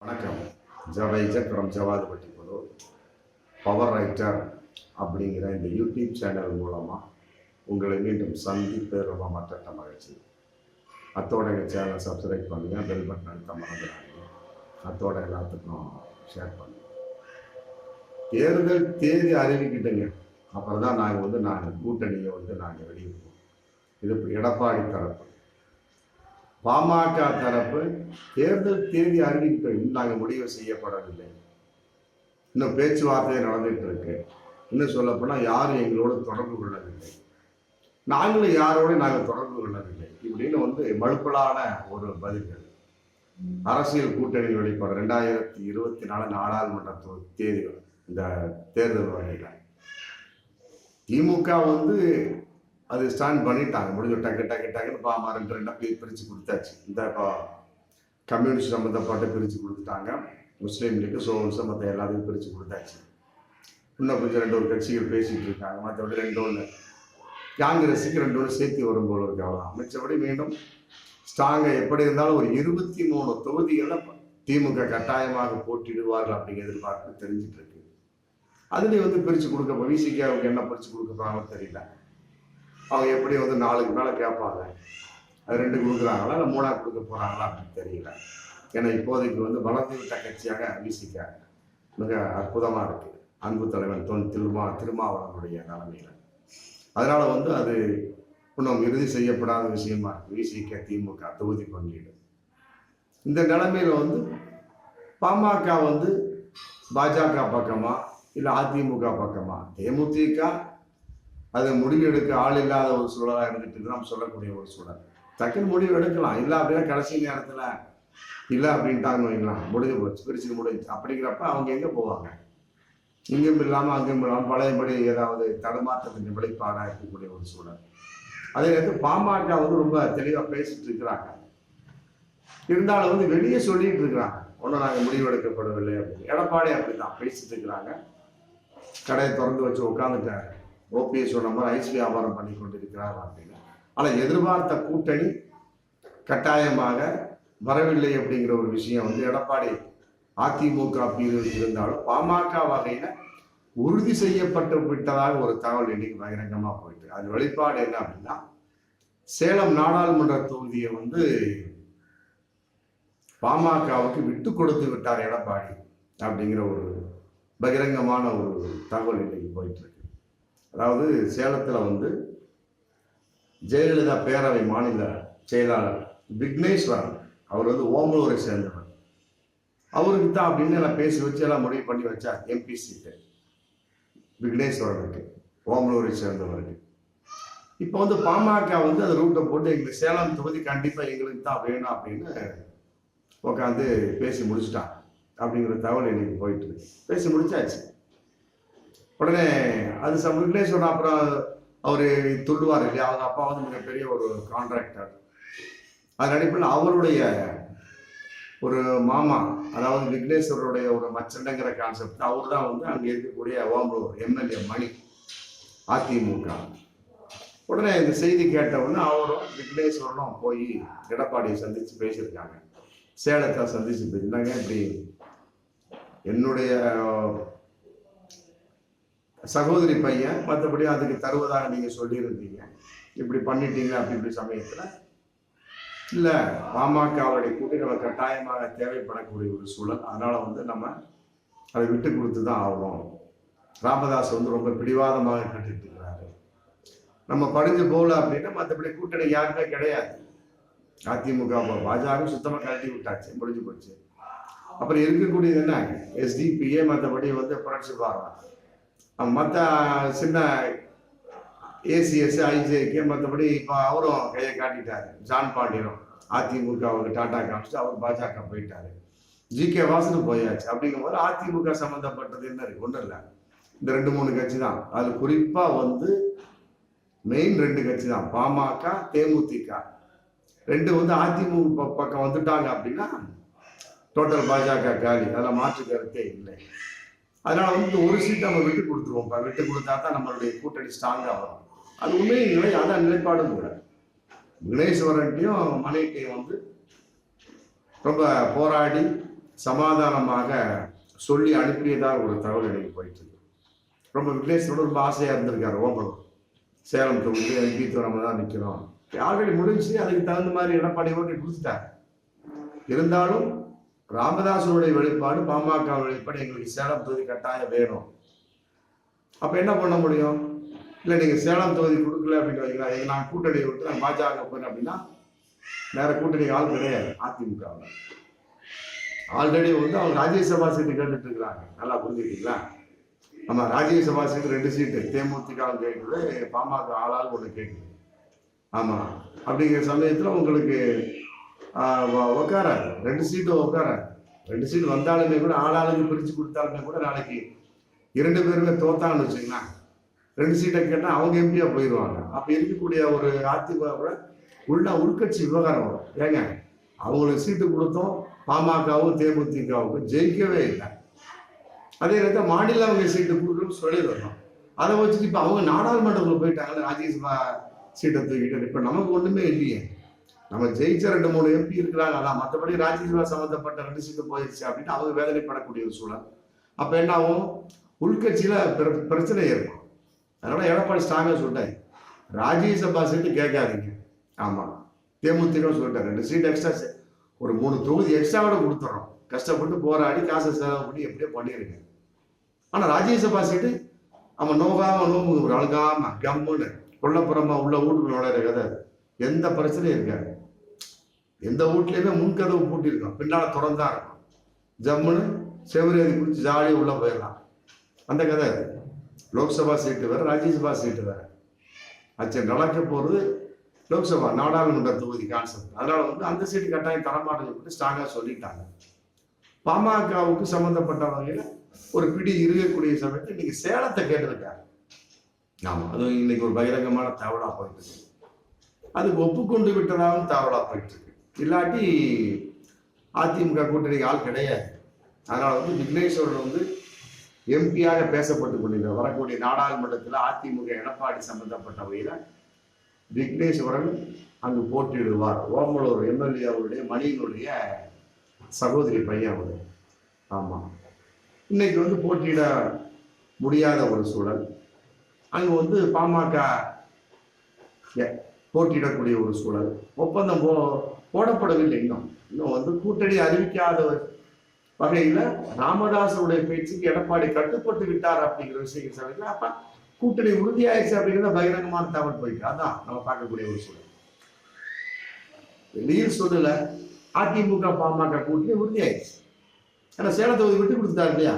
வணக்கம். ஜவைஜட் from Javadhu பட்டிப்புதூர் power writer அப்படிங்கிற இந்த யூடியூப் சேனல் மூலமாக உங்களை மீண்டும் சந்திப்பு ரொம்ப மற்ற மகிழ்ச்சி. அத்தோட எங்கள் சேனலை சப்ஸ்கிரைப் பண்ணுங்கள், பெல் பட்டன் அழுத்த மறந்துடாதீங்க. அத்தோட எல்லாத்துக்கும் ஷேர் பண்ணுங்கள். தேர்தல் தேதி அறிவிக்கிட்டுங்க, அப்புறம் தான் நாங்கள் கூட்டணியை நாங்கள் வெளியிடுவோம். இது எடப்பாடி தரப்பு. பாமக தரப்பு தேர்தல் தேதி அறிவிக்க நாங்கள் முடிவு செய்யப்படவில்லை. இன்னும் பேச்சுவார்த்தை நடந்துட்டு இருக்கு. இன்னும் சொல்லப்போனால் யாரும் எங்களோடு தொடர்பு கொள்ளவில்லை, நாங்களும் யாரோடு நாங்கள் தொடர்பு கொள்ளவில்லை இப்படின்னு மழுப்பலான ஒரு பதில்கள். அரசியல் கூட்டணி வெளிப்பாடு 2024 நாடாளுமன்ற தேதி இந்த தேர்தல் வகையில் திமுக அது ஸ்டாண்ட் பண்ணிட்டாங்க. முடிஞ்ச டக்குன்னு பாமா ரெண்டா பிரித்து கொடுத்தாச்சு. இந்த இப்போ கம்யூனிஸ்ட் சம்மந்தப்பட்ட பிரித்து கொடுத்துட்டாங்க, முஸ்லீம் லீக்கு சோன்ஸை மற்ற எல்லாத்தையும் பிரித்து கொடுத்தாச்சு. இன்னும் கொஞ்சம் 2 கட்சிகள் பேசிகிட்டு இருக்காங்க. மற்றபடி 2 காங்கிரஸுக்கு 2 சேர்த்து வரும் போல இருக்கு. அவ்வளோதான். மிச்சபடி மீண்டும் ஸ்ட்ராங்காக எப்படி இருந்தாலும் ஒரு 23 தொகுதிகளில் திமுக கட்டாயமாக போட்டிடுவார்கள் அப்படிங்கிற எதிர்பார்ப்பு தெரிஞ்சிட்டு இருக்கு. அதுலேயும் பிரித்து கொடுக்க விசிகாவுக்கு என்ன பிரித்து கொடுக்க போகிறாங்கன்னு தெரியல. அவங்க எப்படி 4க்கு மேலே கேட்பாங்க. அது 2 கொடுக்குறாங்களா இல்லை 3 கொடுக்க போகிறாங்களா அப்படின்னு தெரியல. ஏன்னா இப்போதைக்கு வளர்ந்து விட்ட கட்சியாக விசிக மிக அற்புதமாக இருக்குது. அன்பு தலைவன் திருமாவளவனுடைய நிலைமையில். அதனால் அது இன்னும் இறுதி செய்யப்படாத விஷயமா இருக்குது. விசிக திமுக தொகுதி பங்கீடு. இந்த நிலைமையில் பாமக பாஜக பக்கமா இல்லை அதிமுக பக்கமா? தேமுதிக அது முடிவு எடுக்க ஆள் இல்லாத ஒரு சூழலாக இருந்துட்டு நம்ம சொல்லக்கூடிய ஒரு சூழல். டக்குன்னு முடிவு எடுக்கலாம். இல்லை அப்படின்னா கடைசி நேரத்தில் இல்லை அப்படின்ட்டாங்கன்னு வைக்கலாம், முடிஞ்சு போச்சு, பிரிச்சு முடிஞ்சு. அப்படிங்கிறப்ப அவங்க எங்கே போவாங்க? இங்கும் இல்லாமல் அங்கும் இல்லாமல் பழையபடி ஏதாவது தடுமாற்றத்தின் வெளிப்பாடாக இருக்கக்கூடிய ஒரு சூழல். அதே நேரத்தில் பாமக ரொம்ப தெளிவாக பேசிட்டு இருக்கிறாங்க. இருந்தாலும் வெளியே சொல்லிட்டு இருக்கிறாங்க, ஒன்றும் நாங்கள் முடிவெடுக்கப்படவில்லை அப்படின்னு. எடப்பாடி அப்படிதான் பேசிட்டு இருக்கிறாங்க. கடையை திறந்து வச்சு உட்காந்துட்டாரு. ஓபிஎஸ் சொன்ன மாதிரி ஐஸ் வியாபாரம் பண்ணி கொண்டிருக்கிறார் அப்படின்னு. ஆனால் எதிர்பார்த்த கூட்டணி கட்டாயமாக வரவில்லை அப்படிங்கிற ஒரு விஷயம் எடப்பாடி அதிமுக இருந்தாலும் பாமக வகையில் உறுதி செய்யப்பட்டு விட்டதாக ஒரு தகவல் இன்னைக்கு பகிரங்கமாக போயிட்டு. அது வெளிப்பாடு என்ன அப்படின்னா, சேலம் நாடாளுமன்ற தொகுதியை பாமகவுக்கு விட்டு கொடுத்து விட்டார் எடப்பாடி அப்படிங்கிற ஒரு பகிரங்கமான ஒரு தகவல் இன்னைக்கு போயிட்டு இருக்கு. அதாவது சேலத்தில் ஜெயலலிதா பேரவை மாநில செயலாளர் விக்னேஸ்வரன் அவர் ஓமலூரை சேர்ந்தவர். அவருக்கு தான் அப்படின்னு எல்லாம் பேசி வச்சு எல்லாம் முடிவு பண்ணி வச்சார் எம்பி சீட்டு விக்னேஸ்வரனுக்கு, ஓமலூரை சேர்ந்தவருக்கு. இப்போ பாமக அந்த ரூட்டை போட்டு எங்களுக்கு சேலம் தொகுதி கண்டிப்பாக எங்களுக்கு தான் வேணும் அப்படின்னு உட்காந்து பேசி முடிச்சுட்டாங்க அப்படிங்கிற தகவல் இன்னைக்கு போயிட்டு இருக்கு. பேசி முடிச்சாச்சு. உடனே அது விக்னேஸ்வரன் அப்புறம் அவர் துள்ளுவார் இல்லையா, அவங்க அப்பா மிகப்பெரிய ஒரு கான்ட்ராக்டர். அதன் அடிப்படையில் அவருடைய ஒரு மாமா, அதாவது விக்னேஸ்வரருடைய ஒரு மச்சண்டங்கிற கான்செப்ட், அவர் தான் அங்கே இருக்கக்கூடிய ஓமலூர் எம்எல்ஏ மணி அதிமுக. உடனே இந்த செய்தி கேட்டவுடனே அவரும் விக்னேஸ்வரனும் போய் எடப்பாடியை சந்தித்து பேசியிருக்காங்க. சேலத்தை சந்திச்சு பேசினாங்க. இப்படி என்னுடைய சகோதரி பையன், மற்றபடி அதுக்கு தருவதாக நீங்கள் சொல்லியிருந்தீங்க, இப்படி பண்ணிட்டீங்க இப்படி சமயத்தில் இல்லை, பாமகவுடைய கூட்டணி நம்ம கட்டாயமாக தேவைப்படக்கூடிய ஒரு சூழல். அதனால் நம்ம அதை விட்டு கொடுத்து தான் ஆகணும். ராமதாஸ் ரொம்ப பிடிவாதமாக கட்டிட்டு இருக்கிறாரு. நம்ம படிஞ்சு போகல அப்படின்னா மற்றபடி கூட்டணி யாருமே கிடையாது. அதிமுக பாஜக சுத்தமாக கழட்டி விட்டாச்சு, முடிஞ்சு போச்சு. அப்புறம் இருக்கக்கூடியது என்ன, எஸ்டிபிஏ, மற்றபடி புரட்சி பாரதம், மற்ற சின்ன ஏசிஎஸ் ஐஜேகே, மற்றபடி இப்போ அவரும் கையை காட்டிட்டாரு. ஜான் பாண்டியனும் அதிமுக அவருக்கு டாட்டா காமிச்சிட்டு அவர் பாஜக போயிட்டாரு. ஜிகே வாசனும் போயாச்சு. அப்படிங்கும்போது அதிமுக சம்மந்தப்பட்டது என்ன இருக்கு? ஒன்றும் இல்லை, இந்த 2-3 கட்சி தான். அதில் குறிப்பாக மெயின் 2 கட்சி தான், பாமக தேமுதிக. 2 அதிமுக பக்கம் வந்துட்டாங்க அப்படின்னா டோட்டல் பாஜக காலி, அதெல்லாம் மாற்று கருத்தே இல்லை. அதனால ஒரு சீட் நம்ம விட்டு கொடுத்துருவோம். விட்டு கொடுத்தா தான் நம்மளுடைய கூட்டணி ஸ்ட்ராங்காக வரும். அது உண்மையை நிலை, அதான் நிலைப்பாடும் கூட. விக்னேஸ்வரன்ட்டையும் மணிட்டையும் ரொம்ப போராடி சமாதானமாக சொல்லி அனுப்பியதாக ஒரு தகவல் எனக்கு போயிட்டு இருக்கு. ரொம்ப விக்னேஸ்வரோட ரொம்ப ஆசையாக இருந்திருக்காரு ஓம்பலூர் சேலம் தொகுதி எம்பி நம்ம தான் நிற்கிறோம். ஆல்ரெடி முடிஞ்சு அதுக்கு தகுந்த மாதிரி எடப்பாடி ஓட்டி கொடுத்துட்டாங்க. இருந்தாலும் ராமதாசனுடைய வெளிப்பாடு, பாமக வெளிப்பாடு, எங்களுக்கு சேலம் தொகுதி கட்டாயம் வேணும். அப்ப என்ன பண்ண முடியும்? இல்லை நீங்க சேலம் தொகுதி கொடுக்கல அப்படின்னு வைங்களா, நான் கூட்டணியை விட்டு நான் பாஜக போறேன் அப்படின்னா வேற கூட்டணி ஆள் கிடையாது. அதிமுக ஆல்ரெடி அவங்க ராஜ்யசபா சீட்டு கேட்டுட்டு இருக்கிறாங்க. நல்லா புரிஞ்சுக்கிட்டீங்களா? ஆமா, ராஜ்யசபா சீட்டு 2 சீட்டு தேமுதிக கேட்குது, பாமக ஆளால் ஒன்று கேட்குது. ஆமா, அப்படிங்கிற சமயத்துல உங்களுக்கு உட்காராது, 2 சீட்டும் உட்காராது. 2 சீட் வந்தாலுமே கூட ஆளாளுக்கு பிரிச்சு கொடுத்தாலுமே கூட நாளைக்கு 2 பேருமே தோத்தான்னு வச்சுங்களேன், 2 சீட்டை கேட்டால் அவங்க எம்பியா போயிடுவாங்க. அப்ப இருக்கக்கூடிய ஒரு அதிமுக உள்கட்சி விவகாரம் வரும். ஏங்க, அவங்களுக்கு சீட்டு கொடுத்தோம், பாமகவும் தேமுதிகவுக்கும் ஜெயிக்கவே இல்லை. அதே நேரத்தில் மாநில அவங்க சீட்டு கொடுக்கணும்னு சொல்லிடுறோம். அதை வச்சுட்டு இப்போ அவங்க நாடாளுமன்றத்தில் போயிட்டாங்கன்னு ராஜ்யசபா சீட்டை தூக்கிட்டு இப்போ நமக்கு ஒன்றுமே இல்லையே. நம்ம ஜெயிச்ச 2-3 எம்பி இருக்கிறாங்க, அதான். மற்றபடி ராஜ்யசபா சம்மந்தப்பட்ட 2 சீட்டு போயிடுச்சு அப்படின்னு அவங்க வேதனைப்படக்கூடிய ஒரு சூழல். அப்போ என்ன ஆகும்? உள்கட்சியில பிரச்சனை ஏற்படும். அதனால எடப்பாடி ஸ்ட்ராங்கா சொல்லிட்டாரு, ராஜ்யசபா சீட்டு கேட்காதீங்க. ஆமா, தேமுதிக சொல்லிட்டாரு 2 சீட் எக்ஸ்ட்ரா, ஒரு 3 தொகுதி எக்ஸ்ட்ராவோட கொடுத்துறோம், கஷ்டப்பட்டு போராடி காசை செலவு பண்ணி எப்படியோ பண்ணிருங்க. ஆனா ராஜ்யசபா சீட்டு அவன் நோகாம ஒரு அழுகாம கம்முன்னு கொல்லப்புறமா உள்ள வீட்டுக்குள்ள நுழையிற கதை. எந்த பிரச்சனையும் இருக்காது. எந்த வீட்லயுமே முன்கதவு பூட்டிருக்கோம், பின்னால திறந்தா இருக்கும். ஜம்முன்னு செவரேதி குடிச்சு ஜாலியாக உள்ள போயிடலாம். அந்த கதை. லோக்சபா சீட்டு வேற, ராஜ்யசபா சீட்டு வேற. அச்சு நடக்க போறது லோக்சபா நாடாளுமன்ற தொகுதி கான்செப்ட். அதனால அந்த சீட்டு கட்டாயம் தரமாட்டேன்னு ஸ்ட்ராங்கா சொல்லிட்டாங்க. பாமகவுக்கு சம்பந்தப்பட்ட வகையில ஒரு பிடி இருக்கக்கூடிய சமயத்தில் இன்னைக்கு சேலத்தை கேட்டிருக்காங்க. ஆமா, அது இன்னைக்கு ஒரு பகிரங்கமான தகவலா போயிட்டு இருக்கு. அதுக்கு ஒப்புக்கொண்டு விட்டதாகவும் தகவலா போயிட்டு இருக்கு. இல்லாட்டி அதிமுக கூட்டணிக்கு ஆள் கிடையாது. அதனால விக்னேஸ்வரன் எம்பியாக பேசப்பட்டு கொண்டிருக்கிற வரக்கூடிய நாடாளுமன்றத்தில் அதிமுக எடப்பாடி சம்பந்தப்பட்ட வகையில விக்னேஸ்வரன் அங்கு போட்டியிடுவார். ஓமலூர் எம்எல்ஏ அவருடைய மணியினுடைய சகோதரி பையன் அவரு. ஆமா, இன்னைக்கு போட்டியிட முடியாத ஒரு சூழல். அங்கு பாமக போட்டியிடக்கூடிய ஒரு சூழல். ஒப்பந்தம் போடப்படவில்லை. இன்னும் கூட்டணி அறிவிக்காத வகையில ராமதாசனுடைய பேச்சுக்கு எடப்பாடி கட்டுப்பட்டு விட்டார் அப்படிங்கிற விஷயம் சமயத்தில் அப்ப கூட்டணி உறுதியாயிடுச்சு அப்படிங்கிறத பகிரங்கமான தகவல் போயிட்டு அதான் நம்ம பார்க்கக்கூடிய ஒரு சூழல். வெளியில் சொல்லல, அதிமுக பாமக கூட்டணி உறுதியாயிடுச்சு. ஏன்னா சேலத்தை விட்டு கொடுத்துட்டாரு இல்லையா?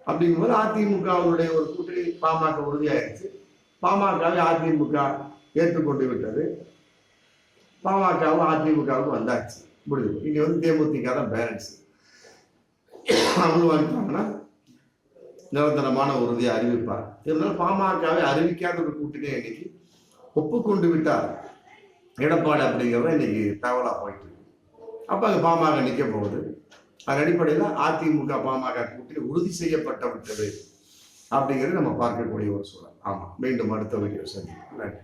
அப்படிங்கும்போது அதிமுகவுடைய ஒரு கூட்டணி பாமக உறுதியாயிடுச்சு. பாமகவை அதிமுக ஏற்றுக்கொண்டு விட்டது. பாமகவும் அதிமுகவுக்கு வந்தாச்சு, முடிஞ்சது. இங்க தேமுதிக தான் பேலன்ஸ். அவங்க வந்துட்டாங்கன்னா நிரந்தரமான உறுதியை அறிவிப்பார். இருந்தாலும் பாமகவை அறிவிக்காத ஒரு கூட்டணியை இன்னைக்கு ஒப்புக்கொண்டு விட்டார் எடப்பாடி அப்படிங்கிறத இன்னைக்கு தகவலா போயிட்டு இருக்கு. அப்ப அங்க பாமக நிக்க போகுது. அதன் அடிப்படையில் அதிமுக பாமக கூட்டணி உறுதி செய்யப்பட்டு விட்டது அப்படிங்கிறது நம்ம பார்க்கக்கூடிய ஒரு சூழல். ஆமா, மீண்டும் அடுத்த வீடியோ சந்திப்போம். நன்றி.